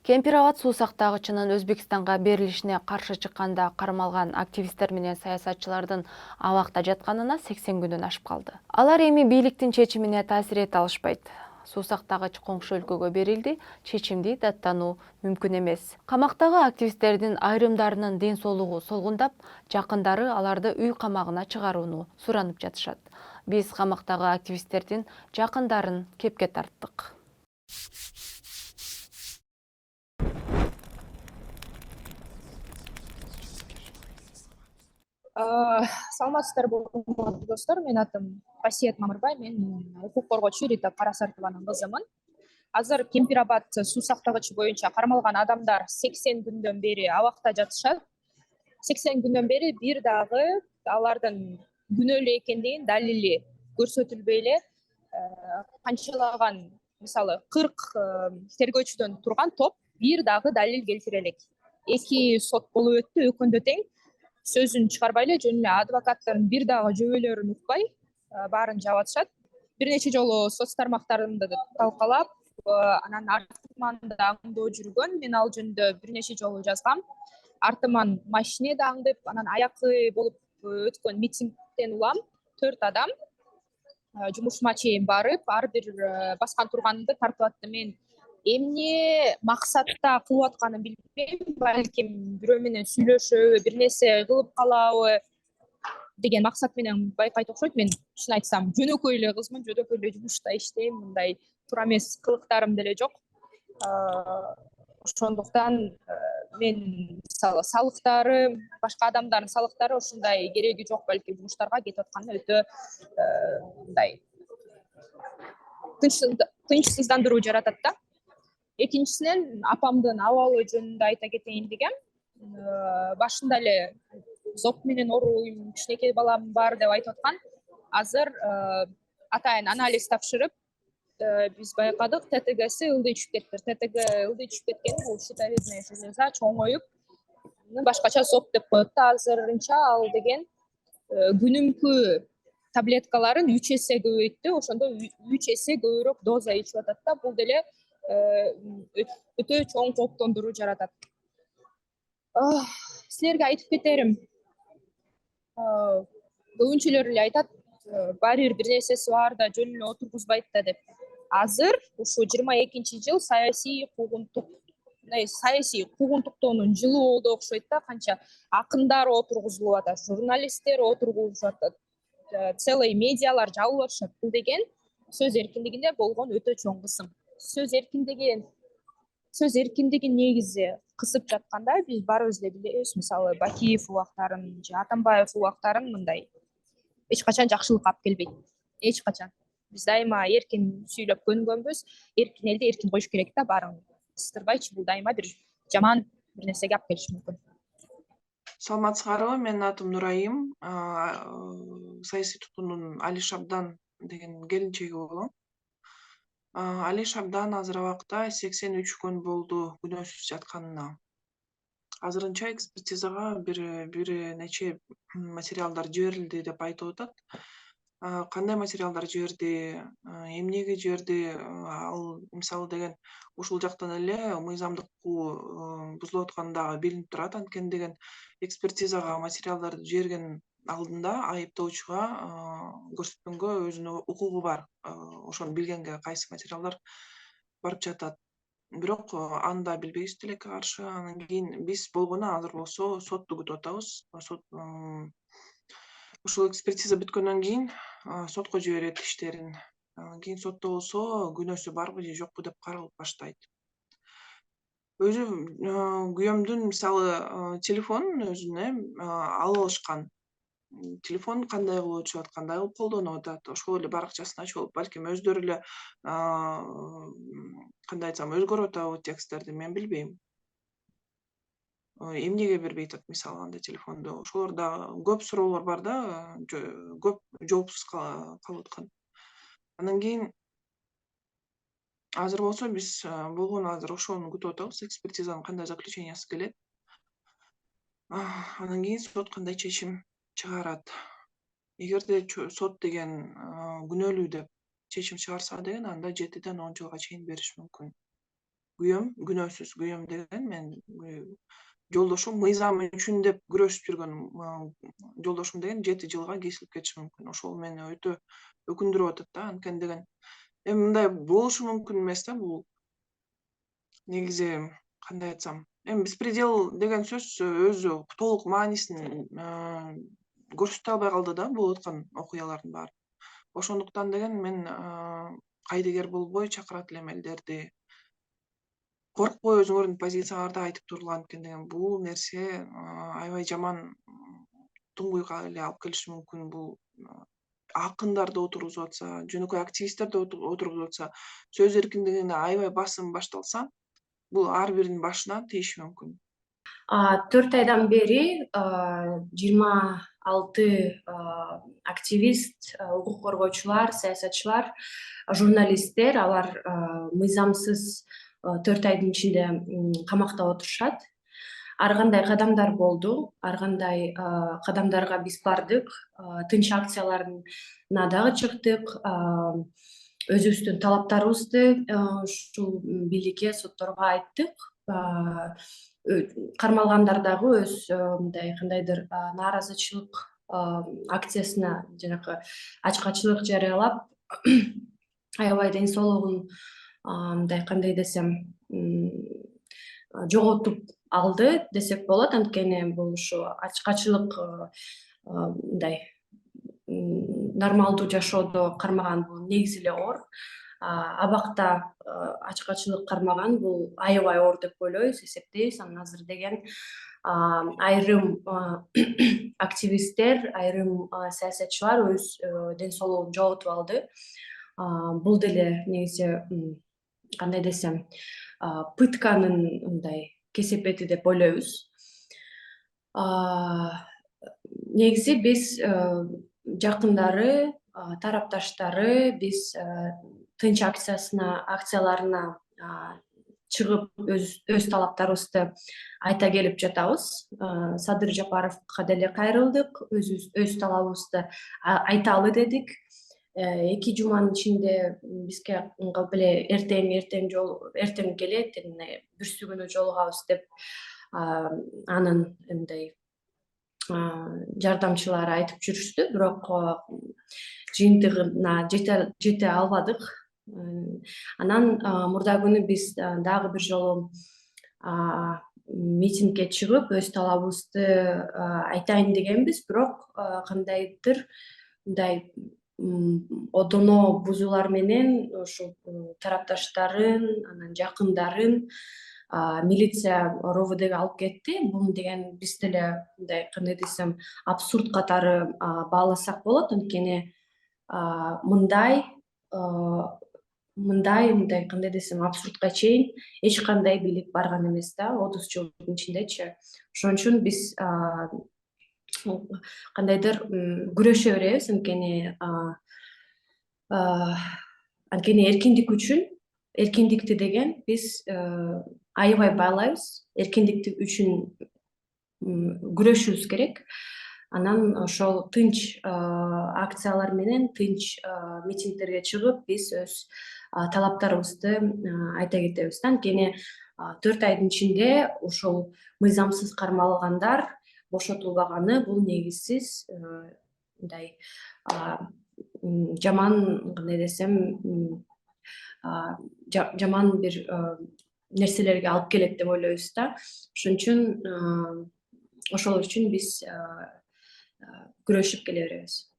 Кемпир Абад суу сактагычынын Өзбекстанга берилишине каршы чыкканда кармалган активисттер менен саясатчылардын абакта жатканына 80 күндөн ашып калды. Алар эми бийликтин чечимине таасир эте алышпайт. Суу сактагыч коңшу өлкөгө берилди, чечимди даттануу мүмкүн эмес. Камактагы активисттердин айрымдарынын ден соолугу солгундап, жакындары аларды үй камагына чыгарууну суранып жатышат. Биз камактагы активисттердин жакындарын кепке тарттык. Саламатсыздарбы достор, менин атым Касиет Мамырбай, мен укук коргоочу Рита Карасартованын кызымын. Азыр Кемпир Абад суу сактагычы боюнча кармалган адамдар 80 күндөн бери абакта жатышат. 80 күндөн бери бир дагы алардын күнөөлүү экендигин далили көрсөтүлбөй эле, канчалаган мисалы 40 тергөөчүдөн турган топ бир дагы далил келтире элек. 2 сот болуп өттү, өкүндө тең сөзүн чыгарбай эле, жөн эле адвокаттардын бир дагы жөбөлөрүн укпай баарын жаап атышат. Бир нече жолу соц тармактарында талкалап, анан артыман да аңдоо жүргөн. Мен ал жөнүндө бир нече жолу жазгам. Артыман машинеде аңдып, анан аякы болуп өткөн митингден улам 4 адам жумушума чейин барып, ар бир баскан турганымды тартып атты. Мен эмне максатта кылып атканын билбейм, балким бирөө менен сүйлөшөбү, бир нерсе кылып калабы деген максат менен байкайт окшойт. Мен чын айтсам жөнөкөй эле кызмын, жөнөкөй эле жумушта иштейм, мындай туура эмес кылыктарым деле жок. Ошондуктан мен мисалы салыктары, башка адамдардын салыктары ушундай кереги жок балким жумуштарга кетип атканына өтө мындай тынчсыздандыруу жаратат да. Экинчисинен апамдын абалы жөнүндө айта кетейин дегем. Башында эле зоб менен ооруйм, кичинекей балам бар деп айтып аткан. Азыр атайын анализ тапшырып, биз байкадык, ТТГси ылдый түшүп кетти. ТТГ ылдый түшүп кеткени бул щитовидная железа чоңоюп, башкача зоб деп коет да азырынча. Ал деген күнүмкү таблеткаларын 3 эсе көбөйттү. Ошондо 3 эсе көбүрөөк доза ичип атат да. Бул деле өтө чоң кооптондуруу жаратат. Силерге айтып кетерим, көбүнчөлөр эле айтат, баары бир нерсеси бар да жөн эле отургузбайт да деп. Азыр ушу 22-жыл саясий куугунтуктоонун жылы болду окшойт да. Канча акындар отургузулуп атат, журналисттер отургузуп атат, целый медиалар жабылып атышат. Бул деген сөз эркиндигинде болгон өтө чоң кысым. Сөз эркиндигин негизи кысып жатканда биз баарыбыз эле билебиз. Мисалы Бакиев убактарын же Атамбаев убактарын мындай эч качан жакшылыкка алып келбейт. Эч качан. Биз дайыма эркин сүйлөп көнгөнбүз. Эркин элди эркин коюш керек да, баарын кыстырбайчы. Бул дайыма бир жаман бир нерсеге алып келиши мүмкүн. Саламатсыздарбы, менин атым Нурайым. Саясий туткундун Али Шабдан деген келинчеги болом. Али Шабдан азыр абакта 83 күн болду күнөөсүз жатканына. Азырынча экспертизага бир нече материалдар жиберилди деп айтып атат. Кандай материалдар жиберди, эмнеге жиберди, ал мисалы деген ушул жактан эле мыйзамдыкку бузулуп атканы дагы билинип турат. Анткени деген экспертизага материалдарды жиберген алдында айыптоочуга көрсөткөнгө өзүнүн укугу бар. Ошону билгенге кайсы материалдар барып жатат. Бирок аны да билбейбиз тилекке каршы. Анан кийин биз болгону азыр болсо сотту күтүп атабыз. Ушул экспертиза бүткөндөн кийин сотко жиберет иштерин. Кийин сотто болсо күнөөсү барбы же жокпу деп каралып баштайт. Өзү күйөөмдүн мисалы телефонун өзүнө алып алышкан. Телефон кандай кылып өтүшүп, кандай кылып колдонуп атат, ошол эле баракчасын ачып алып, балким өздөрү эле кандай айтсам, өзгөрүп атабы тексттерди, мен билбейм. Эмнеге бербей атат мисалы андай телефонду? Ошолорда көп суроолор бар да, көп жоопсуз калып аткан. Андан кийин азыр болсо биз болгону азыр ошону күтүп атабыз, экспертизанын кандай заключениясы келет. Андан кийин сот кандай чечим чыгарат. Эгерде сот деген күнөөлүү деп чечим чыгарса деген, анда 7-10 жылга чейин бериш мүмкүн. күнөөсүз күйөөм деген мен жолдошум мыйзам үчүн деп күрөшүп жүргөн жолдошум деген 7 жылга кесилип кетиши мүмкүн. Ошол мени өтө өкүндүрүп атат да. Анткени деген эми мындай болушу мүмкүн эмес да бул. Негизи кандай айтсам, эми беспредел деген сөз өзү толук маанисин көрсөтө албай калды да болуп аткан окуялардын баары. Ошондуктан деген мен кайдыгер болбой чакырат элем элдерди. Коркпой өзүңөрдүн позицияларды айтып тургула, анткени деген бул нерсе аябай жаман туңгуйга эле алып келиши мүмкүн. Бул акындарды отургузуп атса, жөнөкөй активисттерди отургузуп атса, сөз эркиндигине аябай басым башталса, бул ар биринин башына тийиши мүмкүн. 4 айдан бери 26 активист, укук коргоочулар, саясатчылар, журналисттер алар мыйзамсыз 4 айдын ичинде камакта отурушат. Ар кандай кадамдар болду, ар кандай кадамдарга биз бардык, тынч акцияларына дагы чыктык, өзүбүздүн талаптарыбызды ушул бийликке, сотторго айттык. Кармалгандар дагы өз мындай кандайдыр нааразычылык акциясына жанагы ачкачылык жарыялап аябай ден соолугун мындай кандай десем жоготуп алды десек болот. Анткени бул ушу ачкачылык мындай нормалдуу жашоодо кармаган бул негизи эле оор. Абакта ачкачылык кармаган бул аябай оор деп ойлойбуз, эсептейбиз. Анан азыр деген айрым активисттер, айрым саясатчылар өз ден соолугун жоготуп алды. Бул деле негизи кандай десем, пытканын мындай кесепети деп ойлойбуз. Негизи биз жакындары, тарапташтары биз тынч акцияларына чыгып өз талаптарыбызды айта келип жатабыз. Садыр Жапаровго деле кайрылдык, өз талабыбызды айталы дедик. 2 жуманын ичинде бизге беле эртең келет, бүрсү күнү жолугабыз деп анын мындай жардамчылары айтып жүрүштү, бирок жыйынтыгына жете албадык. Анан мурда күнү биз дагы бир жолу митингге чыгып өз талабыбызды айтайын дегенбиз, бирок кандайдыр мындай одоно бузуулар менен ошол тарапташтарын, анан жакындарын милиция РОВДга алып кетти. Бул деген биз деле мындай кандай десем абсурд катары бааласак болот. Анткени мындай кандай десем абсурдка чейин эч кандай бийлик барган эмес да 30 жылдын ичиндечи. Ошон үчүн биз кандайдыр күрөшө беребиз. Анткени эркиндик үчүн, эркиндикти деген биз аябай баалайбыз. Эркиндикти үчүн күрөшүбүз керек. Анан ошол тынч акциялар менен, тынч митингдерге чыгып биз өз талаптарыбызды айта кетебиз. Анткени 4 айдын ичинде ушул мыйзамсыз кармалгандар бошотулбаганы бул негизсиз мындай жаман, кандай десем, жаман бир нерселерге алып келет деп ойлойбуз да. Ошон үчүн ошол үчүн биз күрөшүп келе беребиз.